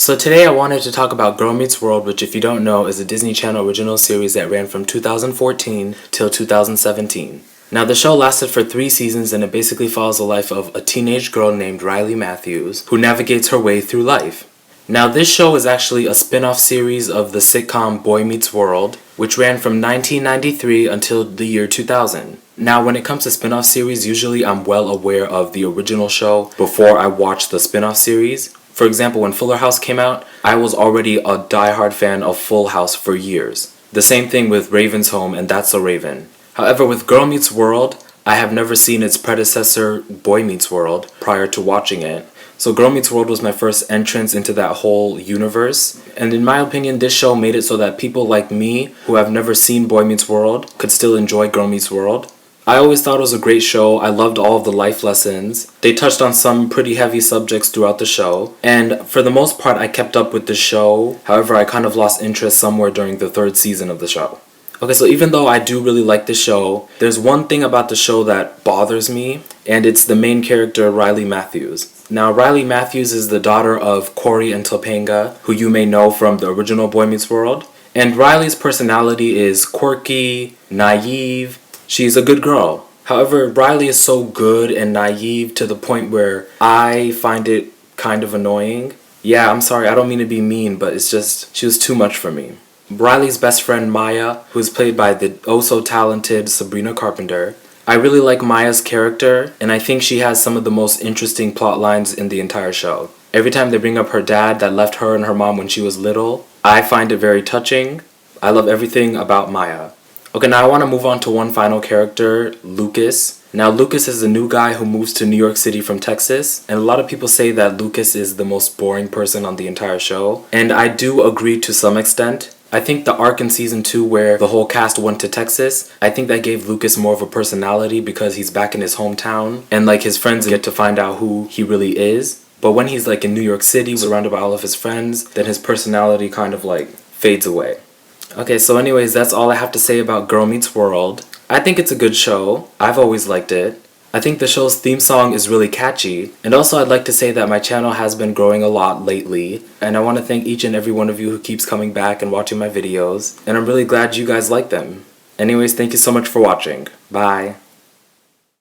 So today I wanted to talk about Girl Meets World, which if you don't know is a Disney Channel original series that ran from 2014 till 2017. Now the show lasted for 3 seasons and it basically follows the life of a teenage girl named Riley Matthews who navigates her way through life. Now this show is actually a spin-off series of the sitcom Boy Meets World, which ran from 1993 until the year 2000. Now when it comes to spin-off series, usually I'm well aware of the original show before I watch the spin-off series. For example, when Fuller House came out, I was already a die-hard fan of Full House for years. The same thing with Raven's Home and That's So Raven. However, with Girl Meets World, I have never seen its predecessor, Boy Meets World, prior to watching it. So Girl Meets World was my first entrance into that whole universe. And in my opinion, this show made it so that people like me, who have never seen Boy Meets World, could still enjoy Girl Meets World. I always thought it was a great show. I loved all of the life lessons. They touched on some pretty heavy subjects throughout the show. And for the most part, I kept up with the show. However, I kind of lost interest somewhere during the 3rd season of the show. Okay, so even though I do really like the show, there's one thing about the show that bothers me, and it's the main character, Riley Matthews. Now, Riley Matthews is the daughter of Corey and Topanga, who you may know from the original Boy Meets World. And Riley's personality is quirky, naive. She's a good girl. However, Riley is so good and naive to the point where I find it kind of annoying. Yeah, I'm sorry, I don't mean to be mean, but it's just, she was too much for me. Riley's best friend Maya, who is played by the oh-so-talented Sabrina Carpenter. I really like Maya's character, and I think she has some of the most interesting plot lines in the entire show. Every time they bring up her dad that left her and her mom when she was little, I find it very touching. I love everything about Maya. Okay, now I want to move on to one final character, Lucas. Now, Lucas is a new guy who moves to New York City from Texas, and a lot of people say that Lucas is the most boring person on the entire show, and I do agree to some extent. I think the arc in season 2 where the whole cast went to Texas, I think that gave Lucas more of a personality because he's back in his hometown, and like his friends get to find out who he really is. But when he's like in New York City surrounded by all of his friends, then his personality kind of like fades away. Okay, so anyways, that's all I have to say about Girl Meets World. I think it's a good show. I've always liked it. I think the show's theme song is really catchy. And also I'd like to say that my channel has been growing a lot lately. And I want to thank each and every one of you who keeps coming back and watching my videos. And I'm really glad you guys like them. Anyways, thank you so much for watching. Bye.